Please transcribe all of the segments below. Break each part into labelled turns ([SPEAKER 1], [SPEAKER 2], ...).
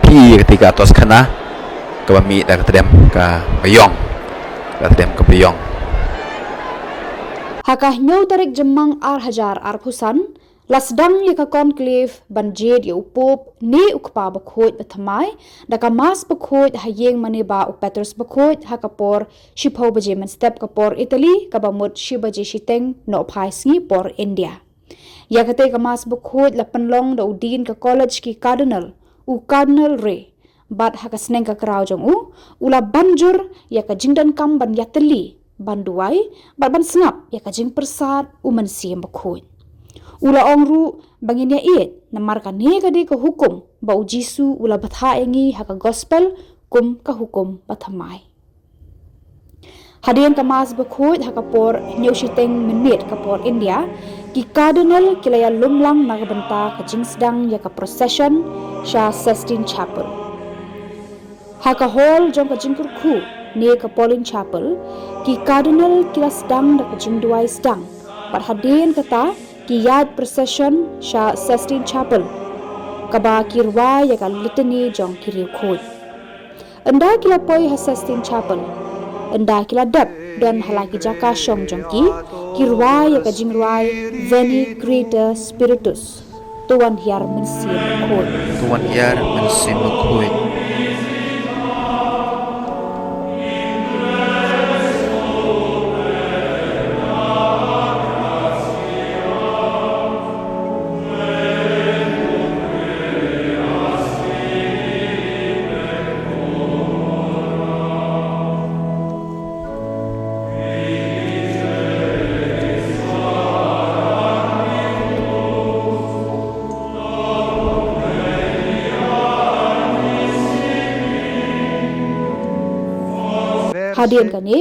[SPEAKER 1] pi ketika Atoskhana ke bami dah Tdem ke Biang Tdem ke Biang
[SPEAKER 2] Hakah nyau tarik jemang hajar pusan lasdang ya ka conclave Ynjied ya upop ni ukpa bakhoj bathamai daka mas bakhoj hayeng maneba upetros bakhoj hakapor shipho baje man step kapor Italy kabamut shibaje shiteng no phai sngi por India ya kate ka mas bakhoj la panlong da udin ka college ki cardinal re bat haka sneng ka kraw jong ula banjur ya ka jingdan kam ban yateli banduai bat ban snap ya ka jing persat uman siem bakhoj ula ongru bangin ya iet namarkan ne ka de ka hukum ba ujisu ula batha engi haka gospel kum ka hukum bathamai hadian ka mas bakhoj haka por nyoshiteng menit ka por India ki cardinal kilaya lumlang nagabanta ka jing sedang ya ka procession sha Cistine chapel haka hall jong ka jingkur khu ne ka Pauline chapel ki cardinal kila sedang da ka jing duai sedang bat hadian kata ki yad procession sha Cistine chapel kaba kirwa ya ka litany jong kiriu khoj anda kila poi ha Cistine chapel anda kila dap dan halaki jaka shong jongki kirwa ya ka jingruai veni creator spiritus tuan hiar mensim khoj hadian kane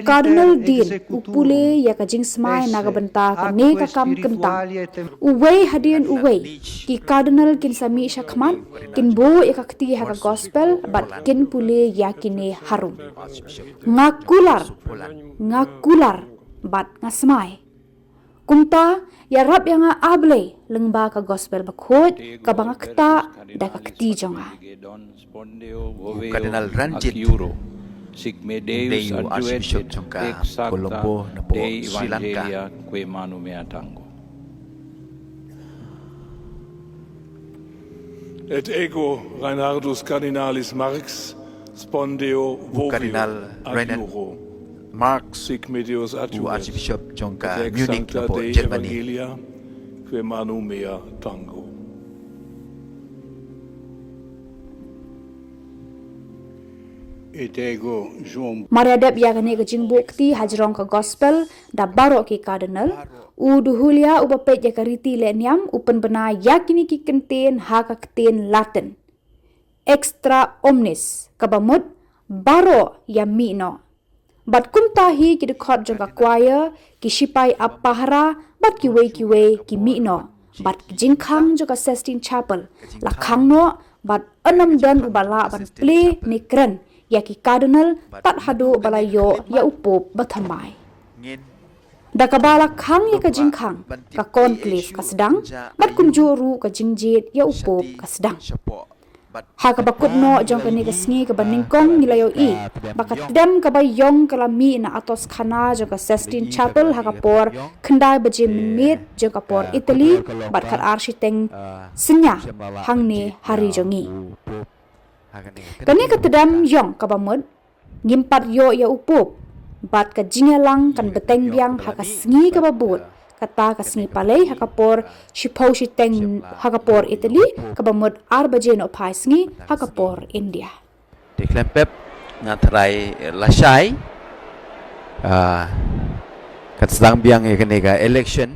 [SPEAKER 2] cardinal din upule ya ka jing smai nagabanta kane ka kam kentang uwei hadian uwei ki cardinal kin sami shakman kin bo ya ka kti ha ka gospel bat kin pule ya kine harum ngakular bat ngasmai kumta ya rap yang able lengba ka gospel bakhoj ka bangakta da ka kti jonga
[SPEAKER 1] Kardinal Ynjied
[SPEAKER 3] Sigmedeus
[SPEAKER 1] Archbishop Jong Colombo na po Sri Lanka
[SPEAKER 4] Et ego Reinhardus Cardinalis Marx spondeo
[SPEAKER 1] Kardinal
[SPEAKER 4] adjuro
[SPEAKER 1] Marx
[SPEAKER 4] Sigmedeus adjuret
[SPEAKER 1] Archbishop Jong
[SPEAKER 4] et
[SPEAKER 1] Munich na
[SPEAKER 4] exancta
[SPEAKER 1] po
[SPEAKER 4] Dei
[SPEAKER 1] Germany
[SPEAKER 4] Evangelia que manu mea tango.
[SPEAKER 3] Et ego Jong
[SPEAKER 2] mariadap ya kane ka jing bukti hajrong ka gospel da baro ki cardinal duhulia ubapet ya kariti le NIAM upen bena yakini ki kenten ha ka kten latin extra omnis kabamut baro ya mino bat kumta hi ki dekhot jong ka choir ki shipai apahara bat ki we ki mino bat jingkhang jo ka Cistine chapel la khangno bat anam dan ubala ban play nikran ya ki cardinal tat hadu balayo ya upop bathamai dakabala khang ya ka jingkhang ka conclave ka sedang bat kunjuru ka Ynjied ya upop ka sedang ha ka bakut no jong kani ka sngi ka baningkong nilayo baka Tdem ka Yong kalami na Atoskhana jong ka Cistine chapel ha ka por khandai baje minit jong ka por Italy bat kar architeng Sngi hangni hari jongi kani ka Tdem Yong ka bamut Ympat yo ya upop bat ka jingalang kan beteng Biang ha ka sngi ka babut kata ka sngi Palei ha ka por shipho shiteng ha ka por Italy ka bamut baje no phai sngi ha ka por India
[SPEAKER 1] Deklempep ngatrai lasai kat sedang Biang ya kene ka election